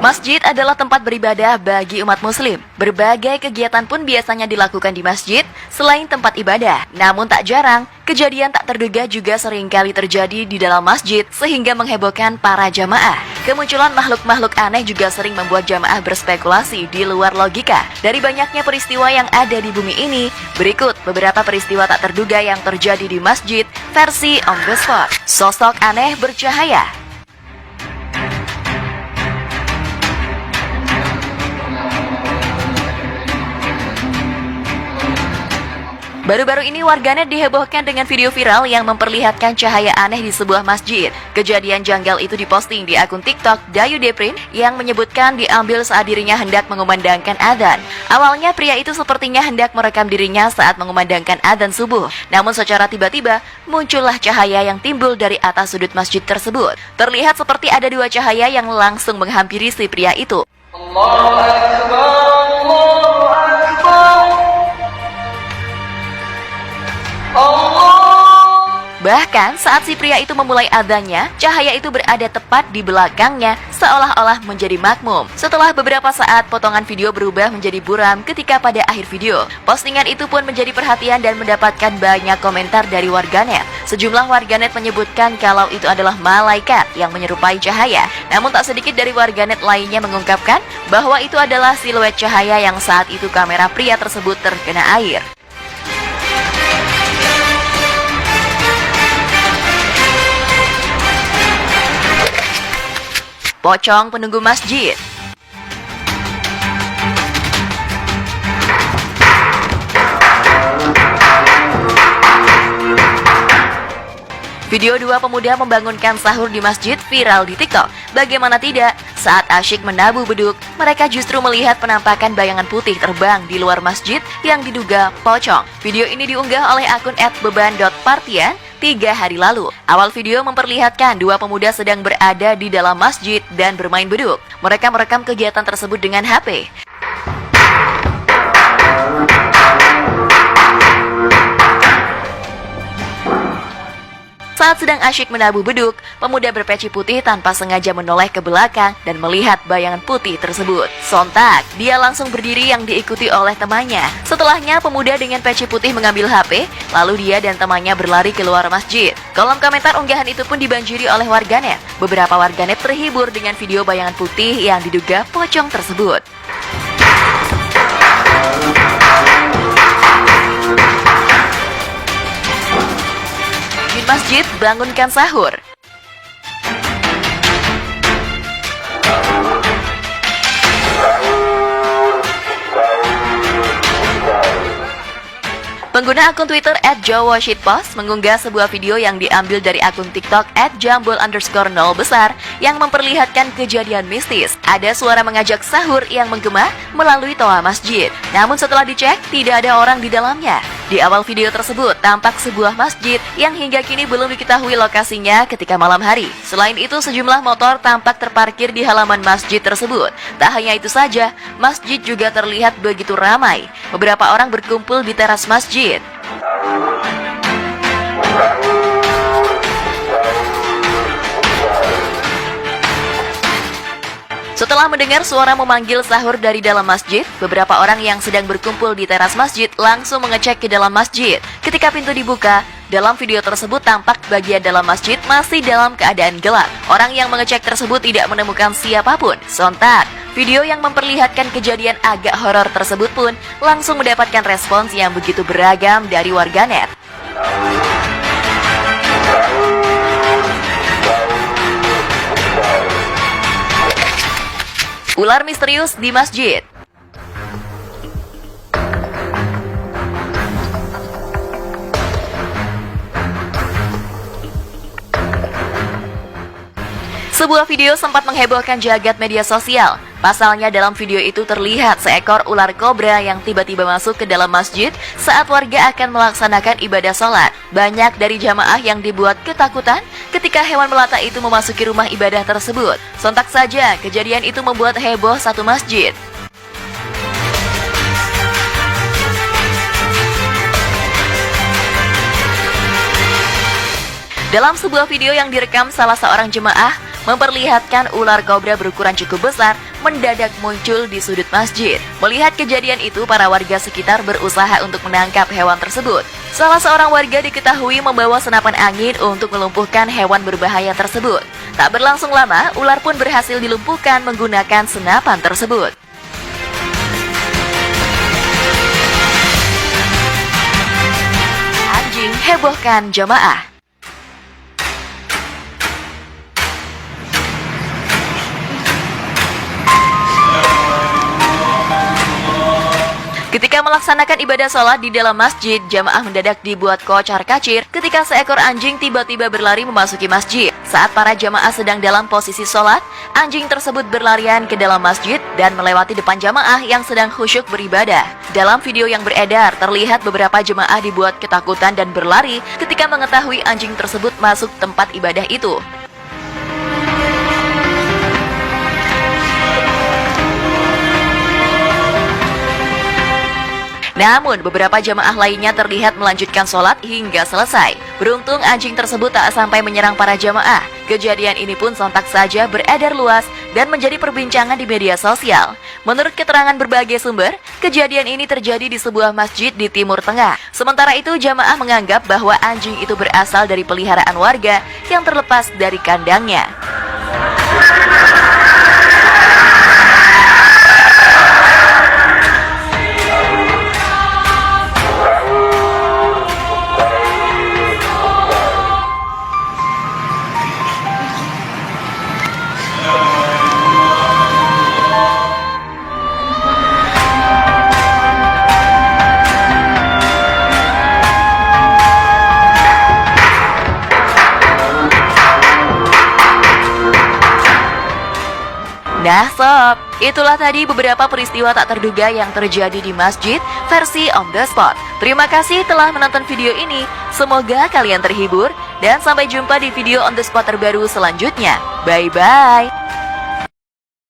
Masjid adalah tempat beribadah bagi umat muslim. Berbagai kegiatan pun biasanya dilakukan di masjid selain tempat ibadah. Namun tak jarang, kejadian tak terduga juga seringkali terjadi di dalam masjid sehingga menghebohkan para jamaah. Kemunculan makhluk-makhluk aneh juga sering membuat jamaah berspekulasi di luar logika. Dari banyaknya peristiwa yang ada di bumi ini, berikut beberapa peristiwa tak terduga yang terjadi di masjid versi on the spot. Sosok aneh bercahaya. Baru-baru ini warganet dihebohkan dengan video viral yang memperlihatkan cahaya aneh di sebuah masjid. Kejadian janggal itu diposting di akun TikTok Dayu Deprin yang menyebutkan diambil saat dirinya hendak mengumandangkan adzan. Awalnya pria itu sepertinya hendak merekam dirinya saat mengumandangkan adzan subuh. Namun secara tiba-tiba muncullah cahaya yang timbul dari atas sudut masjid tersebut. Terlihat seperti ada dua cahaya yang langsung menghampiri si pria itu. Allahu Akbar, Allahu Akbar. Bahkan saat si pria itu memulai adzannya, cahaya itu berada tepat di belakangnya seolah-olah menjadi makmum. Setelah beberapa saat, potongan video berubah menjadi buram ketika pada akhir video. Postingan itu pun menjadi perhatian dan mendapatkan banyak komentar dari warganet. Sejumlah warganet menyebutkan kalau itu adalah malaikat yang menyerupai cahaya. Namun tak sedikit dari warganet lainnya mengungkapkan bahwa itu adalah siluet cahaya yang saat itu kamera pria tersebut terkena air. Pocong penunggu masjid. Video dua pemuda membangunkan sahur di masjid viral di TikTok. Bagaimana tidak, saat asyik menabuh beduk, mereka justru melihat penampakan bayangan putih terbang di luar masjid yang diduga pocong. Video ini diunggah oleh akun @beban.partian 3 hari lalu. Awal video memperlihatkan dua pemuda sedang berada di dalam masjid dan bermain beduk. Mereka merekam kegiatan tersebut dengan HP. Saat sedang asyik menabuh beduk, pemuda berpeci putih tanpa sengaja menoleh ke belakang dan melihat bayangan putih tersebut. Sontak, dia langsung berdiri yang diikuti oleh temannya. Setelahnya, pemuda dengan peci putih mengambil HP, lalu dia dan temannya berlari keluar masjid. Kolom komentar unggahan itu pun dibanjiri oleh warganet. Beberapa warganet terhibur dengan video bayangan putih yang diduga pocong tersebut. Masjid bangunkan sahur. Pengguna akun Twitter @JowoShitpost mengunggah sebuah video yang diambil dari akun TikTok @jambul_0 besar yang memperlihatkan kejadian mistis. Ada suara mengajak sahur yang menggema melalui toa masjid. Namun setelah dicek, tidak ada orang di dalamnya. Di awal video tersebut, tampak sebuah masjid yang hingga kini belum diketahui lokasinya ketika malam hari. Selain itu, sejumlah motor tampak terparkir di halaman masjid tersebut. Tak hanya itu saja, masjid juga terlihat begitu ramai. Beberapa orang berkumpul di teras masjid. Setelah mendengar suara memanggil sahur dari dalam masjid, beberapa orang yang sedang berkumpul di teras masjid langsung mengecek ke dalam masjid. Ketika pintu dibuka, dalam video tersebut tampak bagian dalam masjid masih dalam keadaan gelap. Orang yang mengecek tersebut tidak menemukan siapapun. Sontak, video yang memperlihatkan kejadian agak horor tersebut pun langsung mendapatkan respons yang begitu beragam dari warganet. Ular misterius di masjid. Sebuah video sempat menghebohkan jagat media sosial. Pasalnya dalam video itu terlihat seekor ular kobra yang tiba-tiba masuk ke dalam masjid saat warga akan melaksanakan ibadah sholat. Banyak dari jamaah yang dibuat ketakutan ketika hewan melata itu memasuki rumah ibadah tersebut. Sontak saja, kejadian itu membuat heboh satu masjid. Dalam sebuah video yang direkam salah seorang jemaah, memperlihatkan ular kobra berukuran cukup besar mendadak muncul di sudut masjid. Melihat kejadian itu, para warga sekitar berusaha untuk menangkap hewan tersebut. Salah seorang warga diketahui membawa senapan angin untuk melumpuhkan hewan berbahaya tersebut. Tak berlangsung lama, ular pun berhasil dilumpuhkan menggunakan senapan tersebut. Anjing hebohkan jamaah. Ketika melaksanakan ibadah sholat di dalam masjid, jamaah mendadak dibuat kocar-kacir ketika seekor anjing tiba-tiba berlari memasuki masjid. Saat para jamaah sedang dalam posisi sholat, anjing tersebut berlarian ke dalam masjid dan melewati depan jamaah yang sedang khusyuk beribadah. Dalam video yang beredar, terlihat beberapa jemaah dibuat ketakutan dan berlari ketika mengetahui anjing tersebut masuk tempat ibadah itu. Namun, beberapa jamaah lainnya terlihat melanjutkan sholat hingga selesai. Beruntung anjing tersebut tak sampai menyerang para jamaah. Kejadian ini pun sontak saja beredar luas dan menjadi perbincangan di media sosial. Menurut keterangan berbagai sumber, kejadian ini terjadi di sebuah masjid di Timur Tengah. Sementara itu, jamaah menganggap bahwa anjing itu berasal dari peliharaan warga yang terlepas dari kandangnya. Nah sob, itulah tadi beberapa peristiwa tak terduga yang terjadi di masjid versi On The Spot. Terima kasih telah menonton video ini, semoga kalian terhibur dan sampai jumpa di video On The Spot terbaru selanjutnya. Bye-bye.